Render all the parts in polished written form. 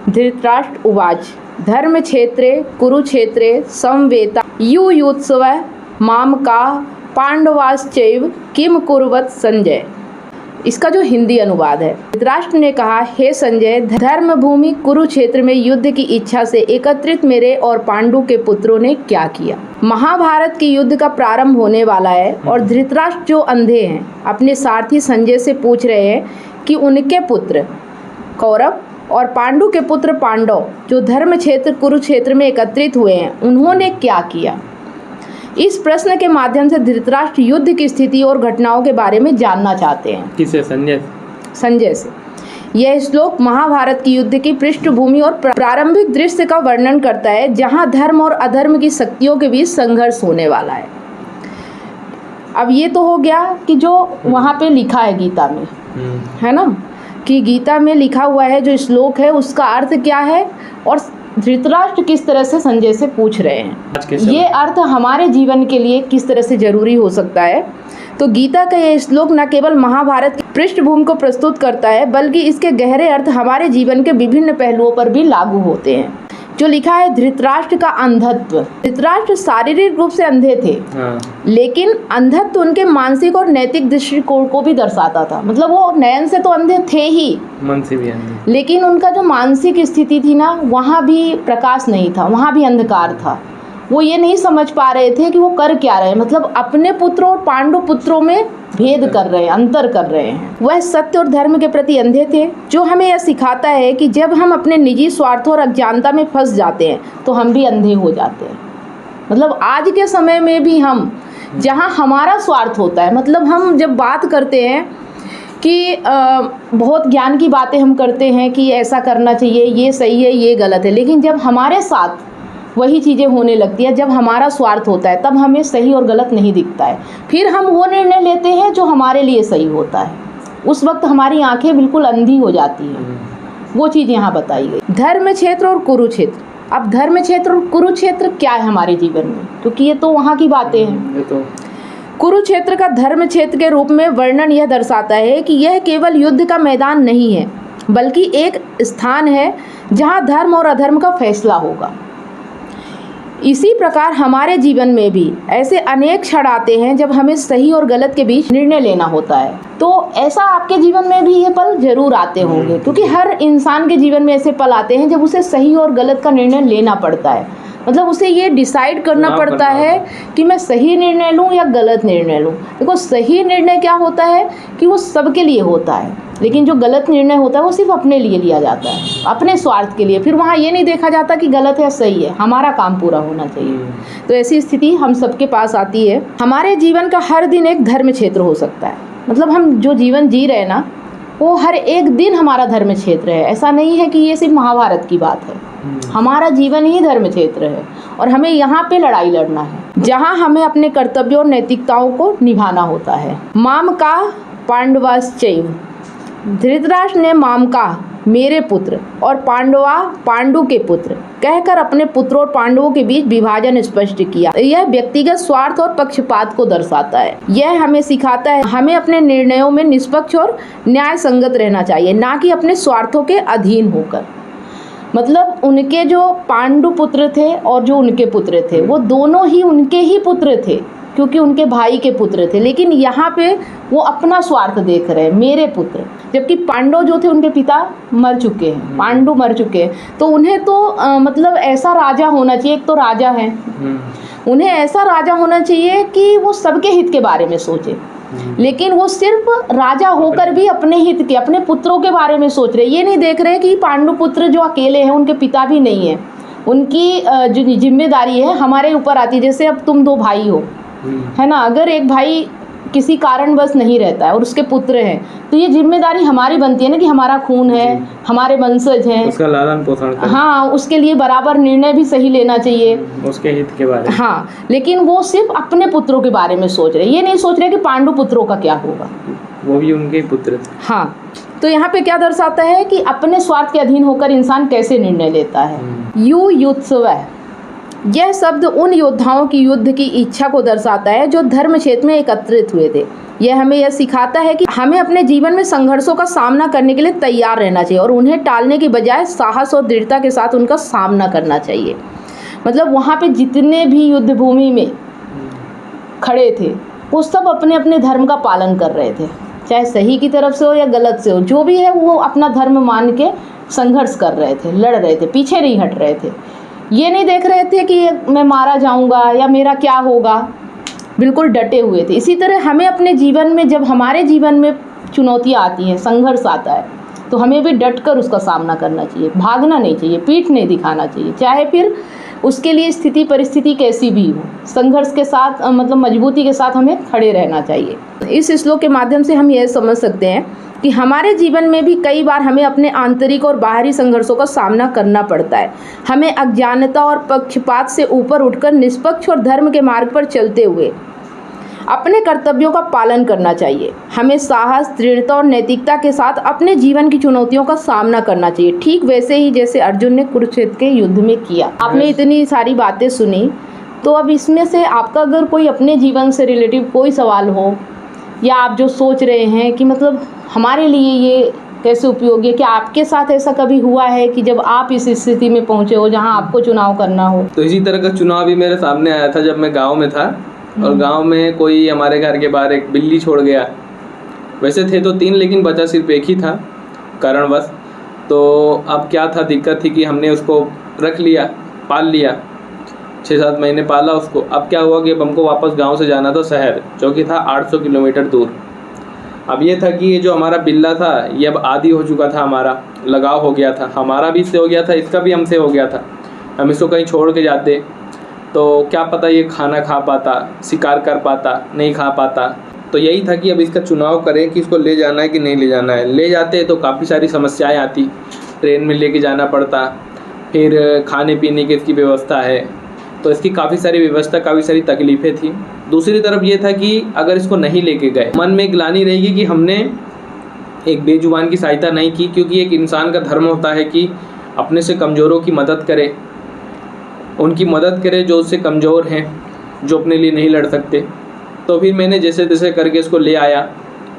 धृतराष्ट्र उवाच धर्म क्षेत्रे कुरुक्षेत्रे समवेता युयुत्सव मामका पांडवाश्चैव किम कुर्वत संजय। इसका जो हिंदी अनुवाद है, धृतराष्ट्र ने कहा, हे संजय, धर्म भूमि कुरुक्षेत्र में युद्ध की इच्छा से एकत्रित मेरे और पांडु के पुत्रों ने क्या किया। महाभारत की युद्ध का प्रारंभ होने वाला है और धृतराष्ट्र जो अंधे हैं अपने सारथी संजय से पूछ रहे हैं कि उनके पुत्र कौरव और पांडु के पुत्र पांडव जो धर्म क्षेत्र कुरुक्षेत्र में एकत्रित हुए हैं उन्होंने क्या किया। इस प्रश्न के माध्यम से धृतराष्ट्र युद्ध की स्थिति और घटनाओं के बारे में जानना चाहते हैं। किसे? संजय से। यह श्लोक महाभारत की युद्ध की पृष्ठभूमि और प्रारंभिक दृश्य का वर्णन करता है जहां धर्म और अधर्म की शक्तियों के बीच संघर्ष होने वाला है। अब ये तो हो गया कि जो वहाँ पे लिखा है गीता में, है ना, कि गीता में लिखा हुआ है जो श्लोक है उसका अर्थ क्या है और धृतराष्ट्र किस तरह से संजय से पूछ रहे हैं, ये अर्थ हमारे जीवन के लिए किस तरह से जरूरी हो सकता है। तो गीता का ये श्लोक न केवल महाभारत की पृष्ठभूमि को प्रस्तुत करता है बल्कि इसके गहरे अर्थ हमारे जीवन के विभिन्न पहलुओं पर भी लागू होते हैं। जो लिखा है धृतराष्ट्र का अंधत्व। धृतराष्ट्र शारीरिक रूप से अंधे थे, लेकिन अंधत्व उनके मानसिक और नैतिक दृष्टिकोण को भी दर्शाता था। मतलब वो नयन से तो अंधे थे ही, मन से भी अंधे, लेकिन उनका जो मानसिक स्थिति थी ना, वहाँ भी प्रकाश नहीं था, वहाँ भी अंधकार था। वो ये नहीं समझ पा रहे थे कि वो कर क्या रहे हैं। मतलब अपने पुत्रों और पांडु पुत्रों में भेद कर रहे हैं, अंतर कर रहे हैं। वह सत्य और धर्म के प्रति अंधे थे, जो हमें यह सिखाता है कि जब हम अपने निजी स्वार्थों और अज्ञानता में फंस जाते हैं तो हम भी अंधे हो जाते हैं। मतलब आज के समय में भी हम जहाँ हमारा स्वार्थ होता है, मतलब हम जब बात करते हैं कि बहुत ज्ञान की बातें हम करते हैं कि ऐसा करना चाहिए, ये सही है, ये गलत है, लेकिन जब हमारे साथ वही चीज़ें होने लगती है, जब हमारा स्वार्थ होता है, तब हमें सही और गलत नहीं दिखता है। फिर हम वो निर्णय लेते हैं जो हमारे लिए सही होता है। उस वक्त हमारी आंखें बिल्कुल अंधी हो जाती हैं। वो चीज़ यहाँ बताई गई। धर्म क्षेत्र और कुरुक्षेत्र। अब धर्म क्षेत्र और कुरुक्षेत्र क्या है हमारे जीवन में, क्योंकि ये तो वहाँ की बातें हैं। कुरुक्षेत्र का धर्म क्षेत्र के रूप में वर्णन यह दर्शाता है कि यह केवल युद्ध का मैदान नहीं है, बल्कि एक स्थान है जहाँ धर्म और अधर्म का फैसला होगा। इसी प्रकार हमारे जीवन में भी ऐसे अनेक क्षण आते हैं जब हमें सही और गलत के बीच निर्णय लेना होता है। तो ऐसा आपके जीवन में भी ये पल जरूर आते होंगे, क्योंकि हर इंसान के जीवन में ऐसे पल आते हैं जब उसे सही और गलत का निर्णय लेना पड़ता है। मतलब उसे ये डिसाइड करना पड़ता है कि मैं सही निर्णय लूँ या गलत निर्णय लूँ। देखो, सही निर्णय क्या होता है कि वो सबके लिए होता है, लेकिन जो गलत निर्णय होता है वो सिर्फ अपने लिए लिया जाता है, अपने स्वार्थ के लिए। फिर वहाँ ये नहीं देखा जाता कि गलत है सही है, हमारा काम पूरा होना चाहिए। तो ऐसी स्थिति हम सबके पास आती है। हमारे जीवन का हर दिन एक धर्म क्षेत्र हो सकता है। मतलब हम जो जीवन जी रहे हैं ना, वो हर एक दिन हमारा धर्म क्षेत्र है। ऐसा नहीं है कि ये सिर्फ महाभारत की बात है। हमारा जीवन ही धर्म क्षेत्र है और हमें यहाँ पे लड़ाई लड़ना है, जहाँ हमें अपने कर्तव्यों और नैतिकताओं को निभाना होता है। मामका पांडवाश्चैव। धृतराष्ट्र ने मामका मेरे पुत्र और पांडवा पांडु के पुत्र कहकर अपने पुत्रों और पांडवों के बीच विभाजन स्पष्ट किया। यह व्यक्तिगत स्वार्थ और पक्षपात को दर्शाता है। यह हमें सिखाता है हमें अपने निर्णयों में निष्पक्ष और न्याय संगत रहना चाहिए, ना कि अपने स्वार्थों के अधीन होकर। मतलब उनके जो पांडु पुत्र थे और जो उनके पुत्र थे, वो दोनों ही उनके ही पुत्र थे, क्योंकि उनके भाई के पुत्र थे। लेकिन यहाँ पे वो अपना स्वार्थ देख रहे हैं, मेरे पुत्र। जबकि पांडव जो थे उनके पिता मर चुके हैं, पांडु मर चुके हैं। तो उन्हें तो मतलब ऐसा राजा होना चाहिए, एक तो राजा है, उन्हें ऐसा राजा होना चाहिए कि वो सबके हित के बारे में सोचे। लेकिन वो सिर्फ राजा होकर भी अपने हित के, अपने पुत्रों के बारे में सोच रहे। ये नहीं देख रहे कि पांडु पुत्र जो अकेले हैं, उनके पिता भी नहीं है, उनकी जो जिम्मेदारी है हमारे ऊपर आती है। जैसे अब तुम दो भाई हो, है ना, अगर एक भाई किसी कारणवश नहीं रहता है और उसके पुत्र हैं, तो ये जिम्मेदारी हमारी बनती है ना कि हमारा खून है, हमारे वंशज हैं, उसका लालन पोषण करें। हाँ, उसके लिए बराबर निर्णय भी सही लेना चाहिए, उसके हित के बारे में। हाँ, लेकिन वो सिर्फ अपने पुत्रों के बारे में सोच रहे, ये नहीं सोच रहे कि पांडु पुत्रों का क्या होगा, वो भी उनके पुत्र। हाँ, तो यहाँ पे क्या दर्शाता है कि अपने स्वार्थ के अधीन होकर इंसान कैसे निर्णय लेता है। युयुत्सव। यह शब्द उन योद्धाओं की युद्ध की इच्छा को दर्शाता है जो धर्म क्षेत्र में एकत्रित हुए थे। यह हमें यह सिखाता है कि हमें अपने जीवन में संघर्षों का सामना करने के लिए तैयार रहना चाहिए और उन्हें टालने की बजाय साहस और दृढ़ता के साथ उनका सामना करना चाहिए। मतलब वहाँ पे जितने भी युद्ध भूमि में खड़े थे वो सब अपने अपने धर्म का पालन कर रहे थे, चाहे सही की तरफ से हो या गलत से हो, जो भी है वो अपना धर्म मान के संघर्ष कर रहे थे, लड़ रहे थे, पीछे नहीं हट रहे थे। ये नहीं देख रहे थे कि मैं मारा जाऊंगा या मेरा क्या होगा, बिल्कुल डटे हुए थे। इसी तरह हमें अपने जीवन में, जब हमारे जीवन में चुनौतियाँ आती हैं, संघर्ष आता है, तो हमें भी डट कर उसका सामना करना चाहिए, भागना नहीं चाहिए, पीठ नहीं दिखाना चाहिए, चाहे फिर उसके लिए स्थिति परिस्थिति कैसी भी हो। संघर्ष के साथ मतलब मजबूती के साथ हमें खड़े रहना चाहिए। इस श्लोक के माध्यम से हम यह समझ सकते हैं कि हमारे जीवन में भी कई बार हमें अपने आंतरिक और बाहरी संघर्षों का सामना करना पड़ता है। हमें अज्ञानता और पक्षपात से ऊपर उठकर निष्पक्ष और धर्म के मार्ग पर चलते हुए अपने कर्तव्यों का पालन करना चाहिए। हमें साहस, दृढ़ता और नैतिकता के साथ अपने जीवन की चुनौतियों का सामना करना चाहिए, ठीक वैसे ही जैसे अर्जुन ने कुरुक्षेत्र के युद्ध में किया। आपने इतनी सारी बातें सुनी, तो अब इसमें से आपका अगर कोई अपने जीवन से रिलेटिव कोई सवाल हो, या आप जो सोच रहे हैं कि मतलब हमारे लिए ये कैसे उपयोगी है, क्या आपके साथ ऐसा कभी हुआ है कि जब आप इस स्थिति में पहुंचे हो जहां आपको चुनाव करना हो? तो इसी तरह का चुनाव भी मेरे सामने आया था जब मैं गांव में था, और गांव में कोई हमारे घर के बाहर एक बिल्ली छोड़ गया। वैसे थे तो 3, लेकिन बचा सिर्फ एक ही था कारणवश। तो अब क्या था, दिक्कत थी कि हमने उसको रख लिया, पाल लिया, 6-7 महीने पाला उसको। अब क्या हुआ कि अब हमको वापस गांव से जाना था शहर, जो कि था 800 किलोमीटर दूर। अब ये था कि ये जो हमारा बिल्ला था ये अब आदी हो चुका था, हमारा लगाव हो गया था, हमारा भी इससे हो गया था, इसका भी हमसे हो गया था। हम इसको कहीं छोड़ के जाते तो क्या पता ये खाना खा पाता, शिकार कर पाता, नहीं खा पाता। तो यही था कि अब इसका चुनाव करें कि इसको ले जाना है कि नहीं ले जाना है। ले जाते तो काफ़ी सारी समस्याएं आती, ट्रेन में लेके जाना पड़ता, फिर खाने पीने की इसकी व्यवस्था है, तो इसकी काफ़ी सारी व्यवस्था, काफ़ी सारी तकलीफ़ें थी। दूसरी तरफ ये था कि अगर इसको नहीं लेके गए, मन में ग्लानि रहेगी कि हमने एक बेजुबान की सहायता नहीं की, क्योंकि एक इंसान का धर्म होता है कि अपने से कमज़ोरों की मदद करे, उनकी मदद करे जो उससे कमज़ोर हैं, जो अपने लिए नहीं लड़ सकते। तो फिर मैंने जैसे तैसे करके इसको ले आया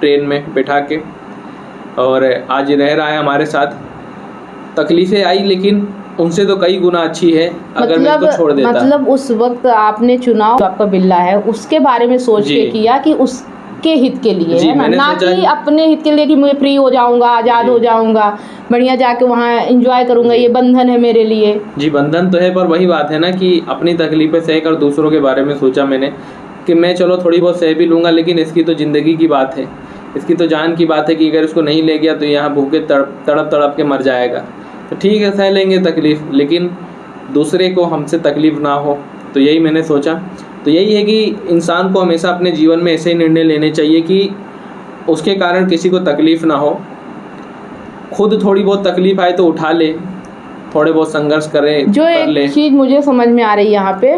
ट्रेन में बैठा के, और आज रह रहा है हमारे साथ। तकलीफ़ें आई, लेकिन उनसे तो कई गुना अच्छी है अगर मैं इसको छोड़ देता। मतलब उस वक्त आपने चुनाव, जो आपका बिल्ला है उसके बारे में सोच के किया कि उसके हित के लिए है ना कि अपने हित के लिए कि मैं फ्री हो जाऊंगा, आज़ाद हो जाऊंगा, बढ़िया जाके वहाँ एंजॉय करूंगा, ये बंधन है मेरे लिए। जी बंधन तो है, पर वही बात है ना कि अपनी तकलीफ़ें सह कर दूसरों के बारे में सोचा मैंने कि मैं चलो थोड़ी बहुत सह भी लूँगा, लेकिन इसकी तो ज़िंदगी की बात है, इसकी तो जान की बात है कि अगर इसको नहीं ले गया तो यहाँ भूखे तड़प के मर जाएगा। तो ठीक है, सह लेंगे तकलीफ़, लेकिन दूसरे को हमसे तकलीफ़ ना हो। तो यही मैंने सोचा। तो यही है कि इंसान को हमेशा अपने जीवन में ऐसे ही निर्णय लेने चाहिए कि उसके कारण किसी को तकलीफ़ ना हो। खुद थोड़ी बहुत तकलीफ़ आए तो उठा ले, थोड़े बहुत संघर्ष करें, जो एक चीज़ मुझे समझ में आ रही है यहाँ पे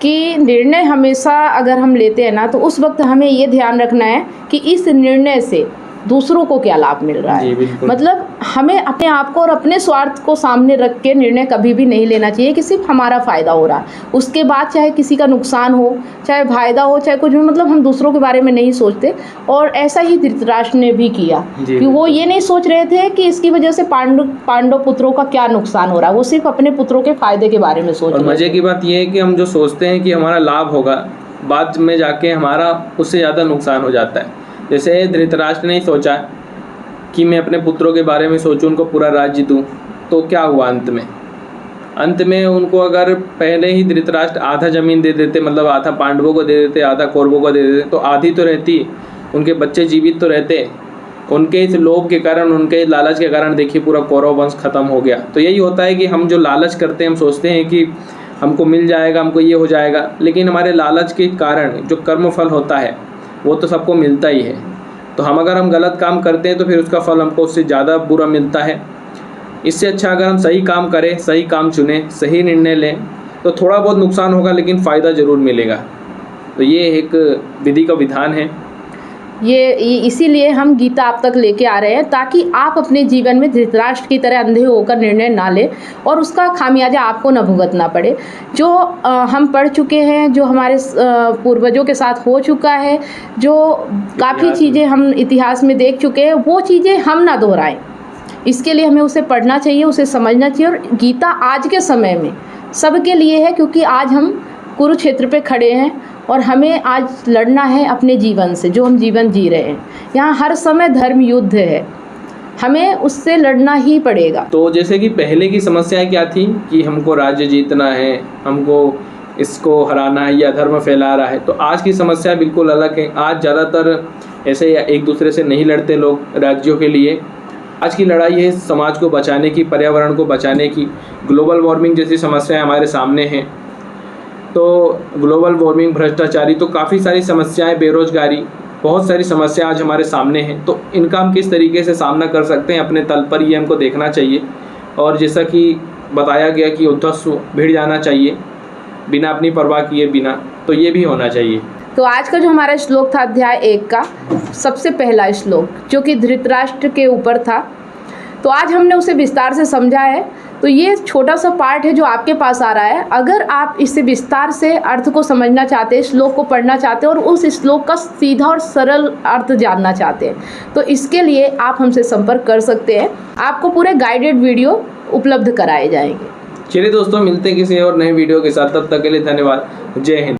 कि निर्णय हमेशा अगर हम लेते हैं ना, तो उस वक्त हमें ये ध्यान रखना है कि इस निर्णय से दूसरों को क्या लाभ मिल रहा है। मतलब हमें अपने आप को और अपने स्वार्थ को सामने रख के निर्णय कभी भी नहीं लेना चाहिए कि सिर्फ हमारा फ़ायदा हो रहा है, उसके बाद चाहे किसी का नुकसान हो, चाहे फायदा हो, चाहे कुछ भी, मतलब हम दूसरों के बारे में नहीं सोचते। और ऐसा ही धृतराष्ट्र ने भी किया कि वो ये नहीं सोच रहे थे कि इसकी वजह से पांडव पुत्रों का क्या नुकसान हो रहा है, वो सिर्फ अपने पुत्रों के फायदे के बारे में सोच रहे थे। मज़े की बात ये है कि हम जो सोचते हैं कि हमारा लाभ होगा, बाद में जाके हमारा उससे ज़्यादा नुकसान हो जाता है। जैसे धृतराष्ट्र ने सोचा कि मैं अपने पुत्रों के बारे में सोचूं, उनको पूरा राज्य दूं, तो क्या हुआ अंत में उनको अगर पहले ही धृतराष्ट्र आधा ज़मीन दे देते, मतलब आधा पांडवों को दे देते, आधा कौरवों को दे देते, तो आधी तो रहती, उनके बच्चे जीवित तो रहते। उनके इस लोभ के कारण, उनके लालच के कारण देखिए पूरा कौरव वंश खत्म हो गया। तो यही होता है कि हम जो लालच करते हैं, हम सोचते हैं कि हमको मिल जाएगा, हमको ये हो जाएगा, लेकिन हमारे लालच के कारण जो कर्मफल होता है वो तो सबको मिलता ही है। तो अगर हम गलत काम करते हैं तो फिर उसका फल हमको उससे ज़्यादा बुरा मिलता है। इससे अच्छा अगर हम सही काम करें, सही काम चुनें, सही निर्णय लें, तो थोड़ा बहुत नुकसान होगा लेकिन फ़ायदा ज़रूर मिलेगा। तो ये एक विधि का विधान है इसीलिए हम गीता आप तक लेके आ रहे हैं, ताकि आप अपने जीवन में धृतराष्ट्र की तरह अंधे होकर निर्णय ना लें और उसका खामियाजा आपको ना भुगतना पड़े। जो हम पढ़ चुके हैं, जो हमारे पूर्वजों के साथ हो चुका है, जो काफ़ी चीज़ें हम इतिहास में देख चुके हैं, वो चीज़ें हम ना दोहराएं। इसके लिए हमें उसे पढ़ना चाहिए, उसे समझना चाहिए। और गीता आज के समय में सबके लिए है, क्योंकि आज हम कुरुक्षेत्र पे खड़े हैं और हमें आज लड़ना है अपने जीवन से, जो हम जीवन जी रहे हैं। यहाँ हर समय धर्म युद्ध है, हमें उससे लड़ना ही पड़ेगा। तो जैसे कि पहले की समस्याएं क्या थी कि हमको राज्य जीतना है, हमको इसको हराना है, या धर्म फैला रहा है, तो आज की समस्या बिल्कुल अलग है। आज ज़्यादातर ऐसे एक दूसरे से नहीं लड़ते लोग राज्यों के लिए। आज की लड़ाई है समाज को बचाने की, पर्यावरण को बचाने की। ग्लोबल वार्मिंग जैसी समस्याएं हमारे सामने हैं, तो ग्लोबल वार्मिंग, भ्रष्टाचारी, तो काफ़ी सारी समस्याएं, बेरोजगारी, बहुत सारी समस्या आज हमारे सामने हैं। तो इनका हम किस तरीके से सामना कर सकते हैं अपने तल पर, ये हमको देखना चाहिए। और जैसा कि बताया गया कि उद्धव भिड़ जाना चाहिए बिना अपनी परवाह किए बिना, तो ये भी होना चाहिए। तो आज का जो हमारा श्लोक था अध्याय 1 का सबसे पहला श्लोक, जो कि धृतराष्ट्र के ऊपर था, तो आज हमने उसे विस्तार से समझा है। तो ये छोटा सा पार्ट है जो आपके पास आ रहा है। अगर आप इसे विस्तार से अर्थ को समझना चाहते हैं, श्लोक को पढ़ना चाहते हैं और उस श्लोक का सीधा और सरल अर्थ जानना चाहते हैं, तो इसके लिए आप हमसे संपर्क कर सकते हैं। आपको पूरे गाइडेड वीडियो उपलब्ध कराए जाएंगे। चलिए दोस्तों, मिलते हैं किसी और नए वीडियो के साथ। तब तक के लिए धन्यवाद। जय हिंद।